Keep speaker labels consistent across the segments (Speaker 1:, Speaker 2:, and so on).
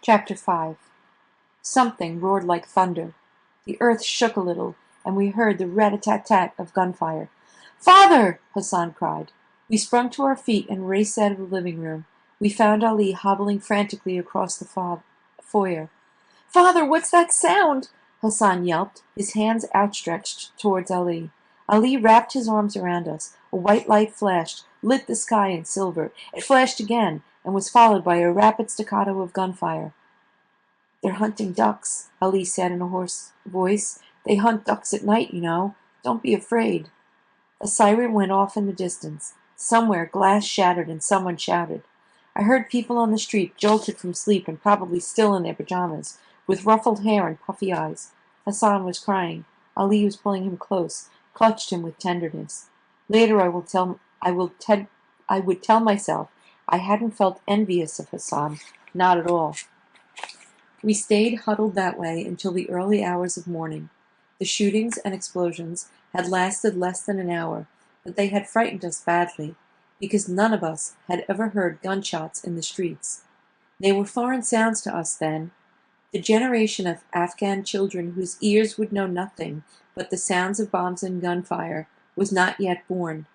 Speaker 1: Chapter 5. Something roared like thunder. The earth shook a little, and we heard the rat-a-tat-tat of gunfire. "Father!" Hassan cried. We sprung to our feet and raced out of the living room. We found Ali hobbling frantically across the foyer. "Father, what's that sound?" Hassan yelped, his hands outstretched towards Ali. Ali wrapped his arms around us. A white light flashed, lit the sky in silver. It flashed again, and was followed by a rapid staccato of gunfire. "They're hunting ducks," Ali said in a hoarse voice. "They hunt ducks at night, you know. Don't be afraid." A siren went off in the distance. Somewhere glass shattered and someone shouted. I heard people on the street, jolted from sleep and probably still in their pajamas, with ruffled hair and puffy eyes. Hassan was crying. Ali was pulling him close, clutched him with tenderness. Later I would tell myself I hadn't felt envious of Hassan, not at all. We stayed huddled that way until the early hours of morning. The shootings and explosions had lasted less than an hour, but they had frightened us badly, because none of us had ever heard gunshots in the streets. They were foreign sounds to us then. The generation of Afghan children whose ears would know nothing but the sounds of bombs and gunfire was not yet born.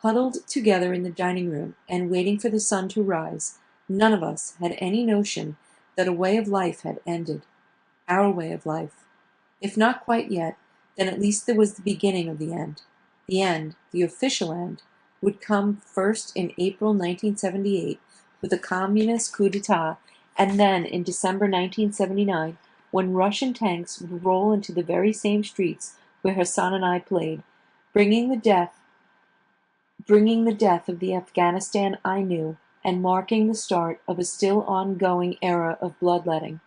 Speaker 1: Huddled together in the dining room and waiting for the sun to rise, none of us had any notion that a way of life had ended. Our way of life. If not quite yet, then at least there was the beginning of the end. The end, the official end, would come first in April 1978 with a communist coup d'etat, and then in December 1979 when Russian tanks would roll into the very same streets where Hassan and I played, bringing the death of the Afghanistan I knew, and marking the start of a still ongoing era of bloodletting.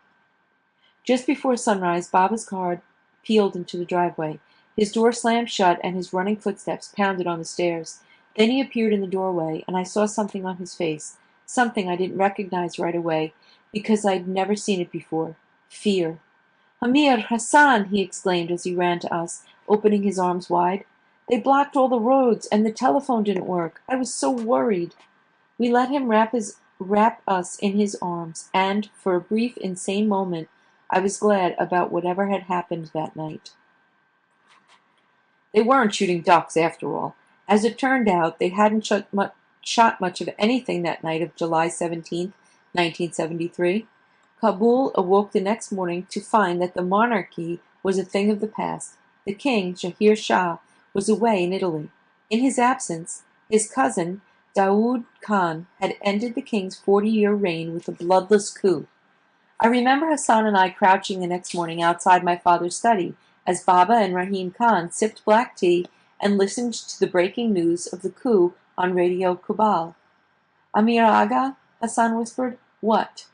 Speaker 1: Just before sunrise, Baba's car peeled into the driveway. His door slammed shut and his running footsteps pounded on the stairs. Then he appeared in the doorway, and I saw something on his face, something I didn't recognize right away, because I'd never seen it before. Fear. "Amir, Hassan!" he exclaimed as he ran to us, opening his arms wide. "They blocked all the roads, and the telephone didn't work. I was so worried." We let him wrap us in his arms, and, for a brief, insane moment, I was glad about whatever had happened that night. They weren't shooting ducks, after all. As it turned out, they hadn't shot much of anything that night of July 17th, 1973. Kabul awoke the next morning to find that the monarchy was a thing of the past. The king, Zahir Shah, was away in Italy. In his absence, his cousin, Daoud Khan, had ended the king's 40-year reign with a bloodless coup. I remember Hassan and I crouching the next morning outside my father's study as Baba and Rahim Khan sipped black tea and listened to the breaking news of the coup on Radio Kubal. "Amir Aga," Hassan whispered. "What?"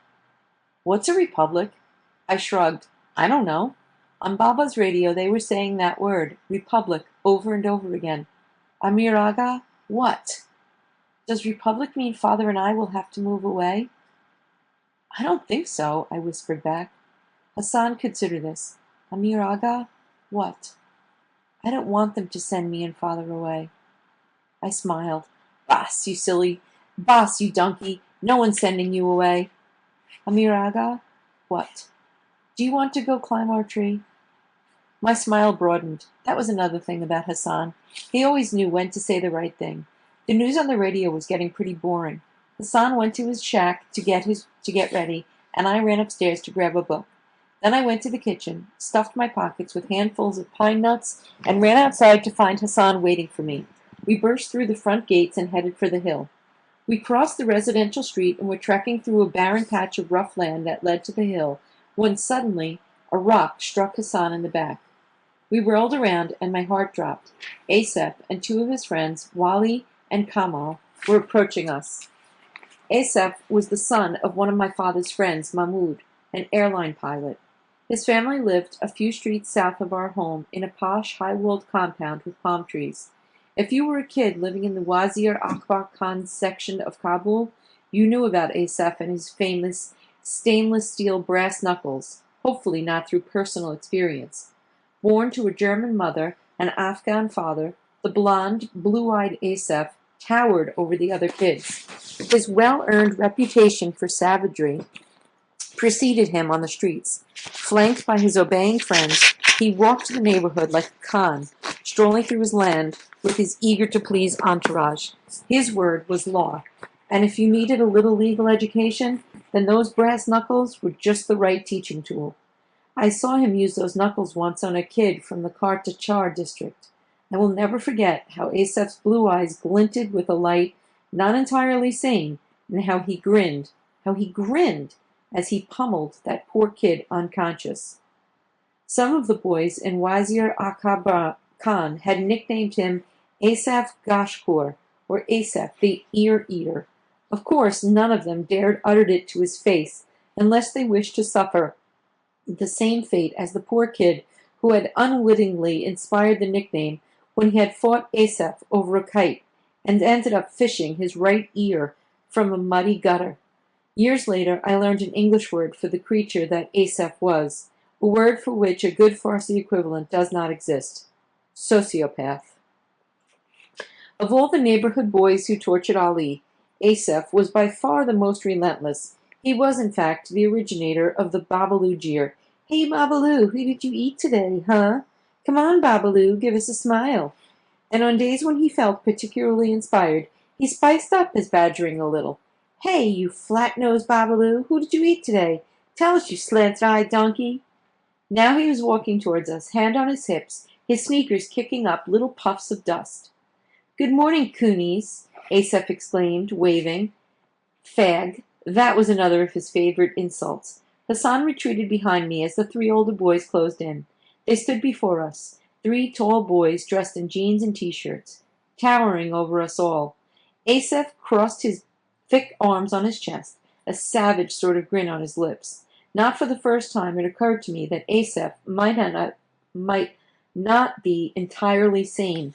Speaker 1: "What's a republic?" I shrugged. "I don't know." On Baba's radio they were saying that word, republic, over and over again. "Amir Aga, what?" "Does republic mean father and I will have to move away?" "I don't think so," I whispered back. Hassan, consider this. "Amir Aga, what?" "I don't want them to send me and father away." I smiled. "Boss, you silly. Boss, you donkey. No one's sending you away." "Amir Aga, what? Do you want to go climb our tree?" My smile broadened. That was another thing about Hassan. He always knew when to say the right thing. The news on the radio was getting pretty boring. Hassan went to his shack to get ready, and I ran upstairs to grab a book. Then I went to the kitchen, stuffed my pockets with handfuls of pine nuts, and ran outside to find Hassan waiting for me. We burst through the front gates and headed for the hill. We crossed the residential street and were trekking through a barren patch of rough land that led to the hill, when suddenly a rock struck Hassan in the back. We whirled around, and my heart dropped. Assef and two of his friends, Wali and Kamal, were approaching us. Assef was the son of one of my father's friends, Mahmoud, an airline pilot. His family lived a few streets south of our home in a posh, high-walled compound with palm trees. If you were a kid living in the Wazir Akbar Khan's section of Kabul, you knew about Assef and his famous stainless steel brass knuckles, hopefully not through personal experience. Born to a German mother and Afghan father, the blond, blue-eyed Assef towered over the other kids. His well-earned reputation for savagery preceded him on the streets. Flanked by his obeying friends, he walked the neighborhood like a Khan, strolling through his land with his eager-to-please entourage. His word was law, and if you needed a little legal education, then those brass knuckles were just the right teaching tool. I saw him use those knuckles once on a kid from the Kite Runner Ch district. I will never forget how Assef's blue eyes glinted with a light not entirely sane, and how he grinned as he pummeled that poor kid unconscious. Some of the boys in Wazir Akbar Khan had nicknamed him Assef Gashkur, or Assef the Ear Eater. Of course, none of them dared utter it to his face, unless they wished to suffer the same fate as the poor kid who had unwittingly inspired the nickname when he had fought Assef over a kite and ended up fishing his right ear from a muddy gutter. Years later, I learned an English word for the creature that Assef was, a word for which a good Farsi equivalent does not exist: sociopath. Of all the neighborhood boys who tortured Ali, Assef was by far the most relentless. He was, in fact, the originator of the Babalu jeer. "Hey, Babalu, who did you eat today, huh? Come on, Babalu, give us a smile." And on days when he felt particularly inspired, he spiced up his badgering a little. "Hey, you flat-nosed Babalu, who did you eat today? Tell us, you slant-eyed donkey." Now he was walking towards us, hand on his hips, his sneakers kicking up little puffs of dust. "Good morning, coonies," Assef exclaimed, waving. "Fag." That was another of his favorite insults. Hassan retreated behind me as the three older boys closed in. They stood before us, three tall boys dressed in jeans and t-shirts, towering over us all. Assef crossed his thick arms on his chest, a savage sort of grin on his lips. Not for the first time it occurred to me that Assef might not be entirely sane.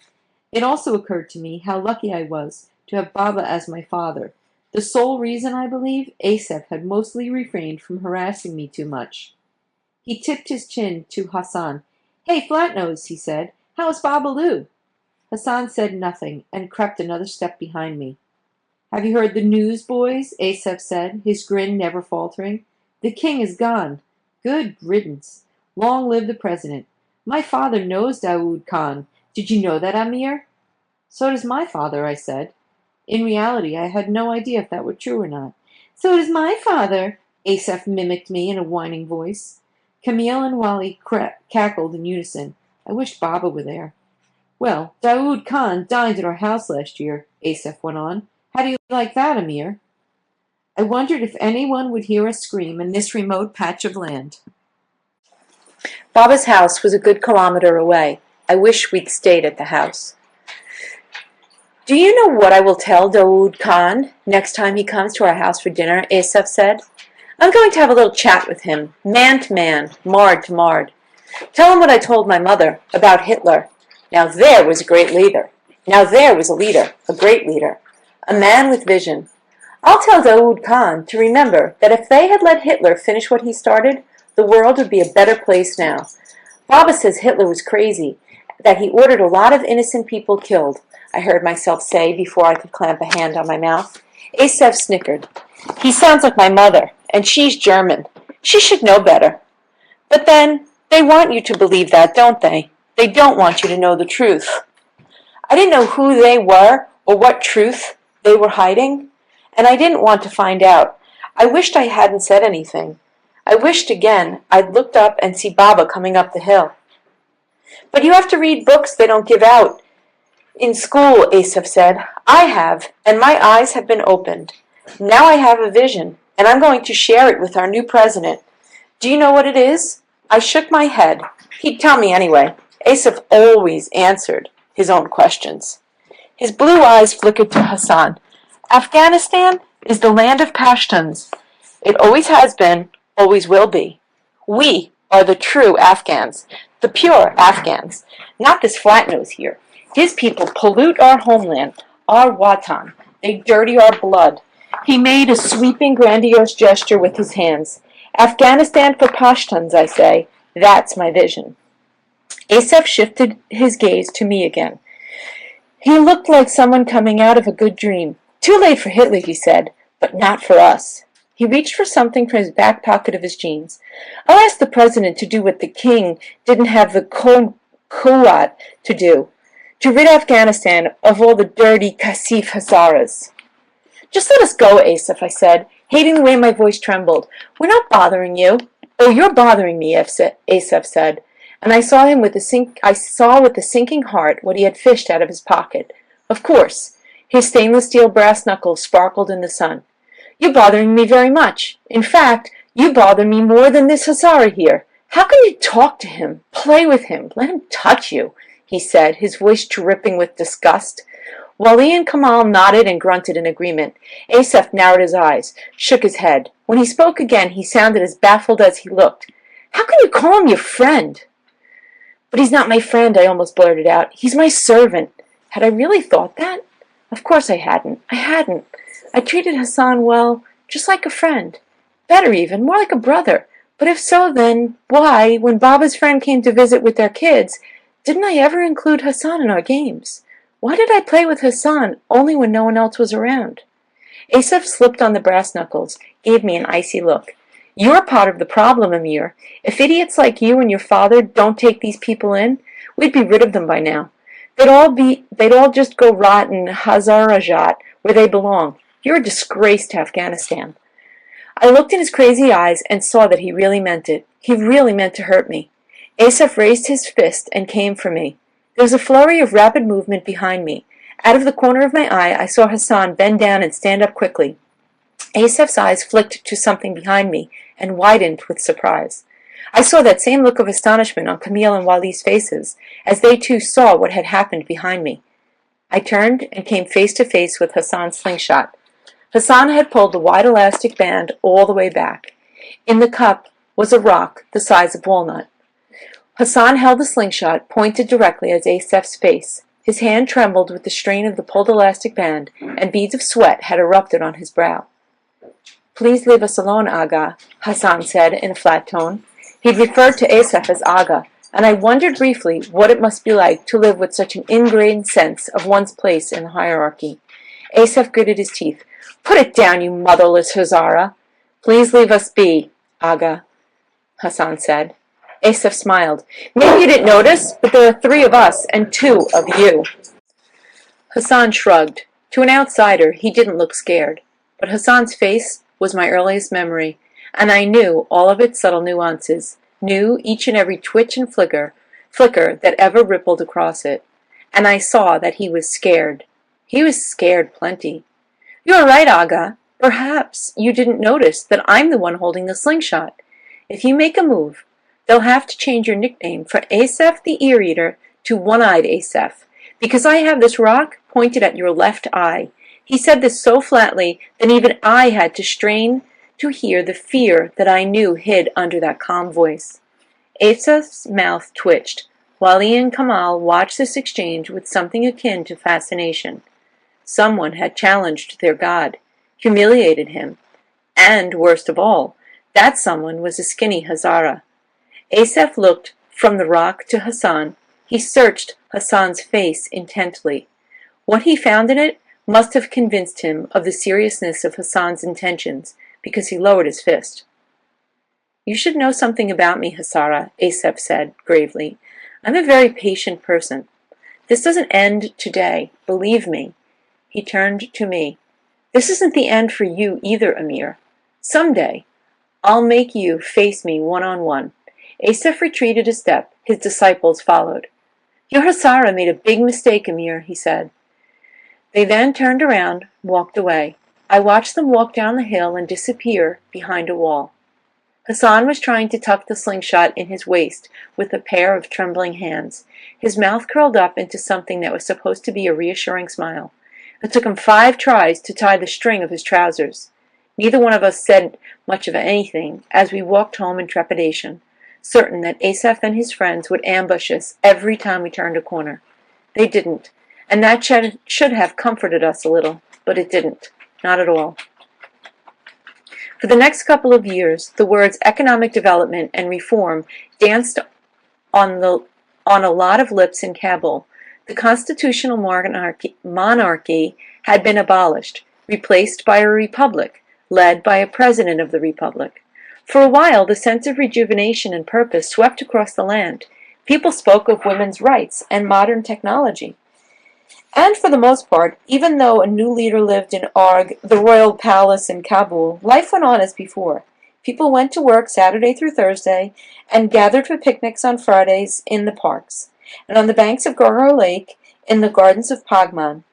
Speaker 1: It also occurred to me how lucky I was to have Baba as my father. The sole reason, I believe, Assef had mostly refrained from harassing me too much. He tipped his chin to Hassan. "Hey, Flatnose," he said, "how's Babalu?" Hassan said nothing and crept another step behind me. "Have you heard the news, boys?" Assef said, his grin never faltering. "The king is gone. Good riddance. Long live the president. My father knows Daoud Khan. Did you know that, Amir?" "So does my father," I said. In reality, I had no idea if that were true or not. "So does my father," Assef mimicked me in a whining voice. Camille and Wally cackled in unison. I wished Baba were there. "Well, Daoud Khan dined at our house last year," Assef went on. "How do you like that, Amir?" I wondered if anyone would hear us scream in this remote patch of land. Baba's house was a good kilometer away. I wish we'd stayed at the house. "Do you know what I will tell Daoud Khan next time he comes to our house for dinner?" Assef said. "I'm going to have a little chat with him, man to man, mard to mard. Tell him what I told my mother about Hitler. Now there was a great leader. Now there was a leader, a great leader, a man with vision. I'll tell Daoud Khan to remember that if they had let Hitler finish what he started, the world would be a better place now. Baba says Hitler was crazy, that he ordered a lot of innocent people killed," I heard myself say before I could clamp a hand on my mouth. Assef snickered. "He sounds like my mother, and she's German. She should know better." "But then, they want you to believe that, don't they? They don't want you to know the truth." I didn't know who they were or what truth they were hiding, and I didn't want to find out. I wished I hadn't said anything. I wished again I'd looked up and see Baba coming up the hill. "But you have to read books they don't give out in school," Assef said. "I have, and my eyes have been opened. Now I have a vision, and I'm going to share it with our new president. Do you know what it is?" I shook my head. He'd tell me anyway. Assef always answered his own questions. His blue eyes flickered to Hassan. "Afghanistan is the land of Pashtuns. It always has been, always will be. We are the true Afghans, the pure Afghans, not this flat nose here. His people pollute our homeland, our watan. They dirty our blood." He made a sweeping, grandiose gesture with his hands. "Afghanistan for Pashtuns, I say. That's my vision." Assef shifted his gaze to me again. He looked like someone coming out of a good dream. "Too late for Hitler," he said, "but not for us."
Speaker 2: He reached for something from his back pocket of his jeans. "I'll ask the president to do what the king didn't have the Kuwait to do, to rid Afghanistan of all the dirty Kasif Hazaras." "Just let us go, Assef," I said, hating the way my voice trembled. "We're not bothering you." "Oh, you're bothering me," Assef said, and I saw with a sinking heart what he had fished out of his pocket. Of course, his stainless steel brass knuckles sparkled in the sun. "You're bothering me very much. In fact, you bother me more than this Hazara here. How can you talk to him, play with him, let him touch you?" he said, his voice dripping with disgust. Wali and Kamal nodded and grunted in agreement. Assef narrowed his eyes, shook his head. When he spoke again, he sounded as baffled as he looked. "How can you call him your friend?" "But he's not my friend," I almost blurted out. "He's my servant." Had I really thought that? Of course I hadn't. I treated Hassan well, just like a friend. Better even, more like a brother. But if so, then why, when Baba's friend came to visit with their kids, didn't I ever include Hassan in our games? Why did I play with Hassan only when no one else was around? Assef slipped on the brass knuckles, gave me an icy look. "You're part of the problem, Amir. If idiots like you and your father don't take these people in, we'd be rid of them by now. They'd all just go rot in Hazarajat, where they belong. You're a disgrace to Afghanistan." I looked in his crazy eyes and saw that he really meant it. He really meant to hurt me. Assef raised his fist and came for me. There was a flurry of rapid movement behind me. Out of the corner of my eye, I saw Hassan bend down and stand up quickly. Assef's eyes flicked to something behind me and widened with surprise. I saw that same look of astonishment on Camille and Wali's faces, as they too saw what had happened behind me. I turned and came face to face with Hassan's slingshot. Hassan had pulled the wide elastic band all the way back. In the cup was a rock the size of walnut. Hassan held the slingshot pointed directly at Assef's face. His hand trembled with the strain of the pulled elastic band, and beads of sweat had erupted on his brow. "Please leave us alone, Aga," Hassan said in a flat tone. He'd referred to Assef as Aga, and I wondered briefly what it must be like to live with such an ingrained sense of one's place in the hierarchy. Assef gritted his teeth. "Put it down, you motherless Hazara." "Please leave us be, Aga," Hassan said. Assef smiled. "Maybe you didn't notice, but there are 3 of us and 2 of you." Hassan shrugged. To an outsider, he didn't look scared. But Hassan's face was my earliest memory, and I knew all of its subtle nuances, knew each and every twitch and flicker that ever rippled across it. And I saw that he was scared. He was scared plenty. "You're right, Aga. Perhaps you didn't notice that I'm the one holding the slingshot. If you make a move, they'll have to change your nickname from Assef the Ear-Eater to One-Eyed Assef, because I have this rock pointed at your left eye." He said this so flatly that even I had to strain to hear the fear that I knew hid under that calm voice. Assef's mouth twitched. Wali and Kamal watched this exchange with something akin to fascination. Someone had challenged their god, humiliated him, and, worst of all, that someone was a skinny Hazara. Assef looked from the rock to Hassan. He searched Hassan's face intently. What he found in it must have convinced him of the seriousness of Hassan's intentions, because he lowered his fist. "You should know something about me, Hazara," Assef said gravely. "I'm a very patient person. This doesn't end today, believe me." He turned to me. "This isn't the end for you either, Amir. Someday, I'll make you face me one-on-one." Assef retreated a step. His disciples followed. "Your Hazara made a big mistake, Amir," he said. They then turned around, walked away. I watched them walk down the hill and disappear behind a wall. Hassan was trying to tuck the slingshot in his waist with a pair of trembling hands. His mouth curled up into something that was supposed to be a reassuring smile. It took him 5 tries to tie the string of his trousers. Neither one of us said much of anything as we walked home in trepidation, certain that Assef and his friends would ambush us every time we turned a corner. They didn't, and that should have comforted us a little, but it didn't. Not at all. For the next couple of years, the words economic development and reform danced on a lot of lips in Kabul. The constitutional monarchy had been abolished, replaced by a republic, led by a president of the Republic. For a while, the sense of rejuvenation and purpose swept across the land. People spoke of women's rights and modern technology. And for the most part, even though a new leader lived in Arg, the royal palace in Kabul, life went on as before. People went to work Saturday through Thursday and gathered for picnics on Fridays in the parks, and on the banks of Gorgor Lake, in the gardens of Pagman.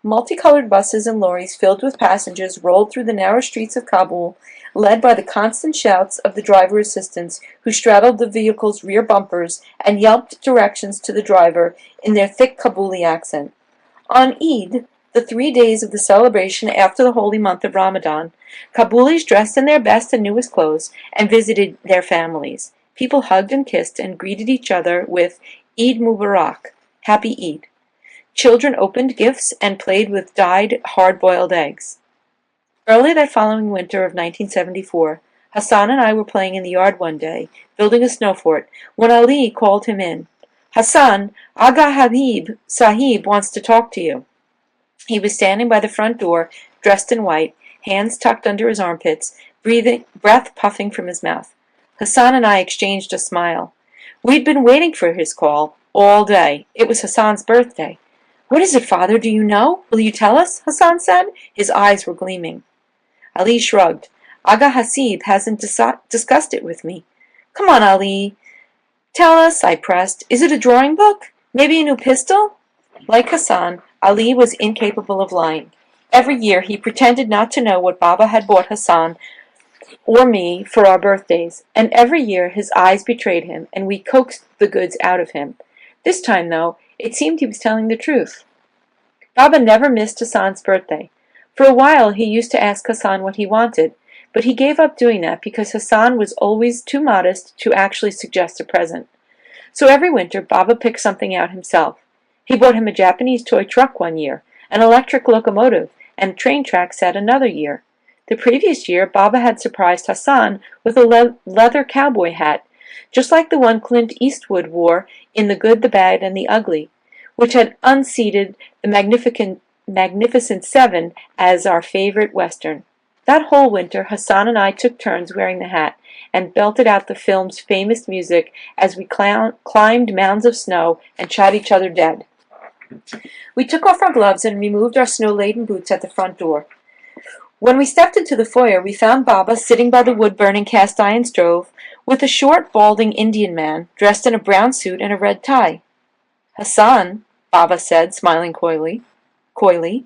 Speaker 2: Multicolored buses and lorries filled with passengers rolled through the narrow streets of Kabul, led by the constant shouts of the driver assistants who straddled the vehicle's rear bumpers and yelped directions to the driver in their thick Kabuli accent. On Eid, the 3 days of the celebration after the holy month of Ramadan, Kabulis dressed in their best and newest clothes and visited their families. People hugged and kissed and greeted each other with Eid Mubarak, Happy Eid. Children opened gifts and played with dyed, hard-boiled eggs. Early that following winter of 1974, Hassan and I were playing in the yard one day, building a snow fort, when Ali called him in. "Hassan, Aga Habib Sahib wants to talk to you." He was standing by the front door, dressed in white, hands tucked under his armpits, breath puffing from his mouth. Hassan and I exchanged a smile. We'd been waiting for his call all day. It was Hassan's birthday. "What is it, father? Do you know? Will you tell us?" Hassan said. His eyes were gleaming. Ali shrugged. "Aga Hasib hasn't discussed it with me." "Come on, Ali. Tell us," I pressed. "Is it a drawing book? Maybe a new pistol?" Like Hassan, Ali was incapable of lying. Every year he pretended not to know what Baba had bought Hassan or me for our birthdays, and every year his eyes betrayed him, and we coaxed the goods out of him. This time, though, it seemed he was telling the truth. Baba never missed Hassan's birthday. For a while he used to ask Hassan what he wanted, but he gave up doing that because Hassan was always too modest to actually suggest a present. So every winter Baba picked something out himself. He bought him a Japanese toy truck one year, an electric locomotive, and a train track set another year. The previous year Baba had surprised Hassan with a leather cowboy hat, just like the one Clint Eastwood wore in The Good, the Bad, and the Ugly, which had unseated the Magnificent Seven as our favorite Western. That whole winter Hassan and I took turns wearing the hat and belted out the film's famous music as we climbed mounds of snow and shot each other dead. We took off our gloves and removed our snow-laden boots at the front door. When we stepped into the foyer, we found Baba sitting by the wood-burning cast-iron stove with a short, balding Indian man dressed in a brown suit and a red tie. "Hassan," Baba said, smiling coyly,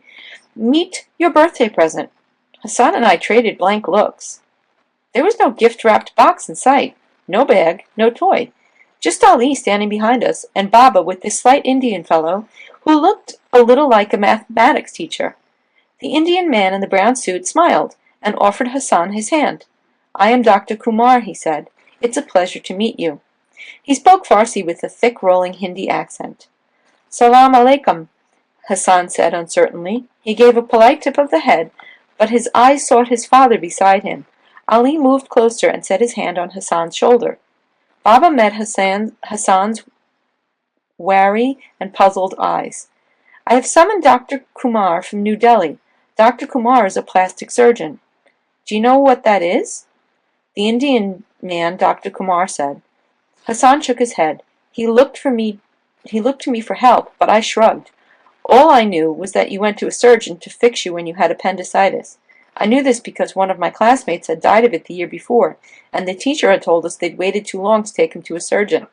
Speaker 2: "meet your birthday present." Hassan and I traded blank looks. There was no gift-wrapped box in sight, no bag, no toy. Just Ali standing behind us, and Baba with this slight Indian fellow who looked a little like a mathematics teacher. The Indian man in the brown suit smiled and offered Hassan his hand. "I am Dr. Kumar," he said. "It's a pleasure to meet you." He spoke Farsi with a thick, rolling Hindi accent. "Salam alaikum," Hassan said uncertainly. He gave a polite tip of the head, but his eyes sought his father beside him. Ali moved closer and set his hand on Hassan's shoulder. Baba met Hassan's wary and puzzled eyes. "I have summoned Dr. Kumar from New Delhi. Dr. Kumar is a plastic surgeon." "Do you know what that is?" The Indian man, Dr. Kumar said. Hassan shook his head. He looked to me for help, but I shrugged. "All I knew was that you went to a surgeon to fix you when you had appendicitis. I knew this because one of my classmates had died of it the year before, and the teacher had told us they'd waited too long to take him to a surgeon."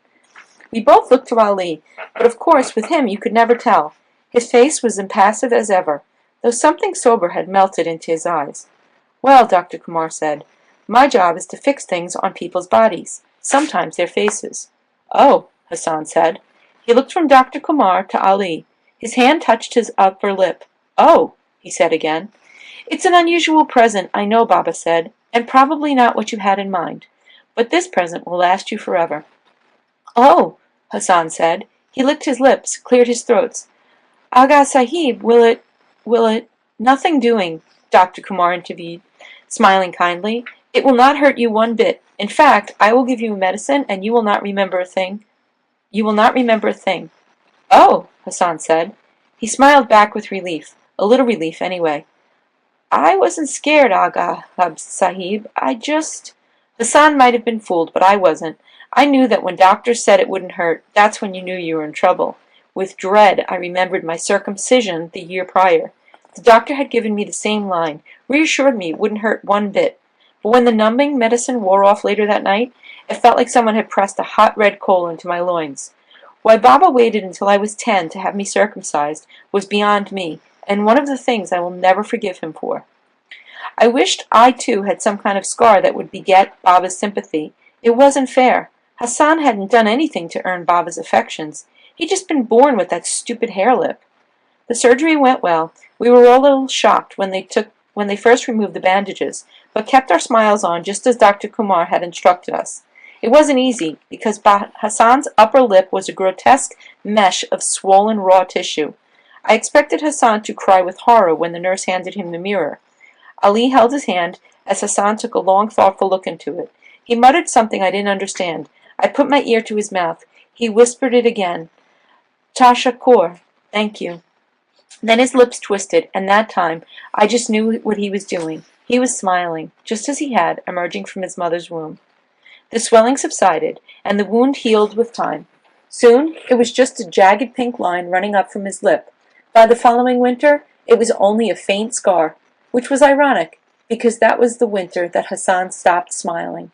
Speaker 2: We both looked to Ali, but of course with him you could never tell. His face was impassive as ever, though something sober had melted into his eyes. "Well," Dr. Kumar said, "my job is to fix things on people's bodies, sometimes their faces." "Oh," Hassan said. He looked from Dr. Kumar to Ali. His hand touched his upper lip. "Oh," he said again. "It's an unusual present, I know," Baba said, "and probably not what you had in mind. But this present will last you forever." "Oh," Hassan said. He licked his lips, cleared his throat. "Aga Sahib, will it—" "Nothing doing," Dr. Kumar intervened, smiling kindly. "It will not hurt you one bit. In fact, I will give you medicine and you will not remember a thing. "Oh," Hassan said. He smiled back with relief, a little relief anyway. I wasn't scared, Aga Sahib. Hassan might have been fooled, but I wasn't. I knew that when doctors said it wouldn't hurt, that's when you knew you were in trouble. With dread, I remembered my circumcision the year prior. The doctor had given me the same line, reassured me it wouldn't hurt one bit. But when the numbing medicine wore off later that night, it felt like someone had pressed a hot red coal into my loins. Why Baba waited until I was 10 to have me circumcised was beyond me, and one of the things I will never forgive him for. I wished I too had some kind of scar that would beget Baba's sympathy. It wasn't fair. Hassan hadn't done anything to earn Baba's affections. He'd just been born with that stupid hair lip. The surgery went well. We were all a little shocked when they first removed the bandages, but kept our smiles on just as Dr. Kumar had instructed us. It wasn't easy, because Hassan's upper lip was a grotesque mesh of swollen raw tissue. I expected Hassan to cry with horror when the nurse handed him the mirror. Ali held his hand as Hassan took a long, thoughtful look into it. He muttered something I didn't understand. I put my ear to his mouth. He whispered it again. Tashakur, thank you. Then his lips twisted, and that time I just knew what he was doing. He was smiling, just as he had, emerging from his mother's womb. The swelling subsided, and the wound healed with time. Soon it was just a jagged pink line running up from his lip. By the following winter, it was only a faint scar, which was ironic, because that was the winter that Hassan stopped smiling.